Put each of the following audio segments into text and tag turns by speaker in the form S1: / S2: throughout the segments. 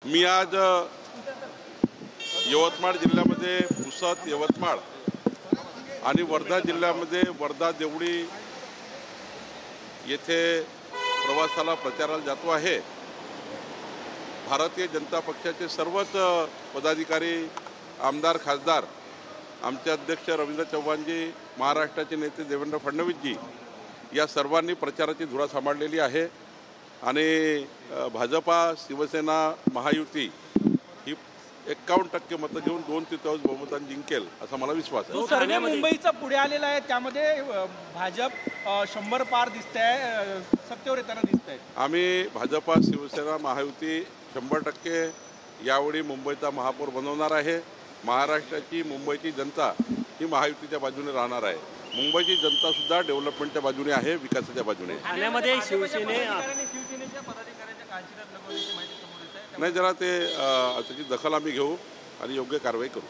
S1: मी आज यवतमाळ जिल्ह्यामध्ये पुसद, यवतमाळ आणि वर्धा जिल्ह्यामध्ये वर्धा देवळी येथे प्रवासाला प्रचाराला जातो आहे। भारतीय जनता पक्षाचे सर्वच पदाधिकारी, आमदार, खासदार, आमचे अध्यक्ष रवींद्र चव्हाणजी, महाराष्ट्राचे नेते देवेंद्र फडणवीसजी या सर्वांनी प्रचाराची धुरा सांभाळलेली आहे आणि भाजपा, शिवसेना, महायुती ही 51% मतं घेऊन 2/3 बहुमताने जिंकेल असा मला विश्वास आहे।
S2: सर्वे मुंबईचा पुढे आलेला आहे, त्यामध्ये भाजप 100 पार दिसतंय, सत्तेवर येताना दिसतंय।
S1: आम्ही भाजपा, शिवसेना, महायुती 100% यावेळी मुंबईचा महापौर बनवणार आहे। महाराष्ट्राची, मुंबईची जनता ही महायुतीच्या बाजूने राहणार आहे। मुंबईची जनता सुद्धा डेव्हलपमेंटच्या बाजूने आहे, विकासाच्या बाजूने।
S2: ठाण्यामध्ये शिवसेनेच्या पदाधिकाऱ्यांच्या कांचीरात लगवण्याची माहिती समोर येत आहे।
S1: नाही, जरा ते त्याची दखल आम्ही घेऊ आणि योग्य कारवाई करू।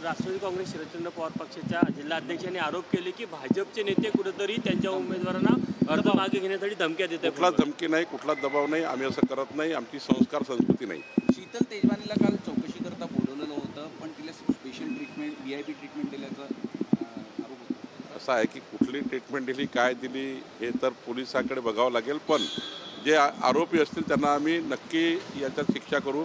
S3: राष्ट्रवादी काँग्रेस शरदचंद्र पवार पक्षाच्या जिल्हाध्यक्षांनी आरोप केले की भाजपचे नेते कुठेतरी त्यांच्या उमेदवारांना अर्ज मागे घेण्यासाठी धमक्या देत आहेत।
S1: कुठलाच धमकी नाही, कुठलाच दबाव नाही, आम्ही असं करत नाही, आमची संस्कार संस्कृती नाही।
S4: शीतल तेजवानीला काल चौकशी करता बोलवलेलं होतं, पण तिला स्पेशल ट्रीटमेंट, VIP ट्रीटमेंट दिल्याचा आरोप होता।
S1: असं आहे की कुठली ट्रीटमेंट दिली, काय दिली हे तर पोलिसांकडे बघावं लागेल, पण जे आरोपी असतील त्यांना आम्ही नक्की याच्यात शिक्षा करू,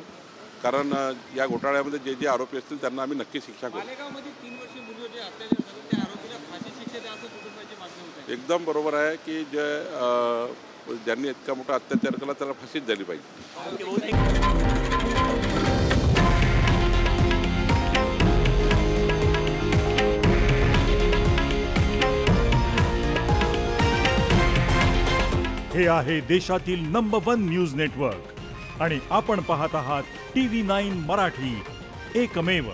S1: कारण या घोटाळ्यामध्ये जे जे आरोपी असतील त्यांना आम्ही नक्की शिक्षा करू।
S2: मालेगावमध्ये 3 वर्षीय मुलीवर जे अत्याचार झाले त्या आरोपीला फाशी शिक्षा द्यायचं कुटुंबाची मागणी होत आहे।
S1: एकदम बरोबर आहे की ज्यांनी इतका मोठा अत्याचार केला त्याला फाशीच झाली पाहिजे।
S5: हे आहे देशातील नंबर 1 न्यूज नेटवर्क आणि आपण पाहत आहात TV9 मराठी, एकमेव।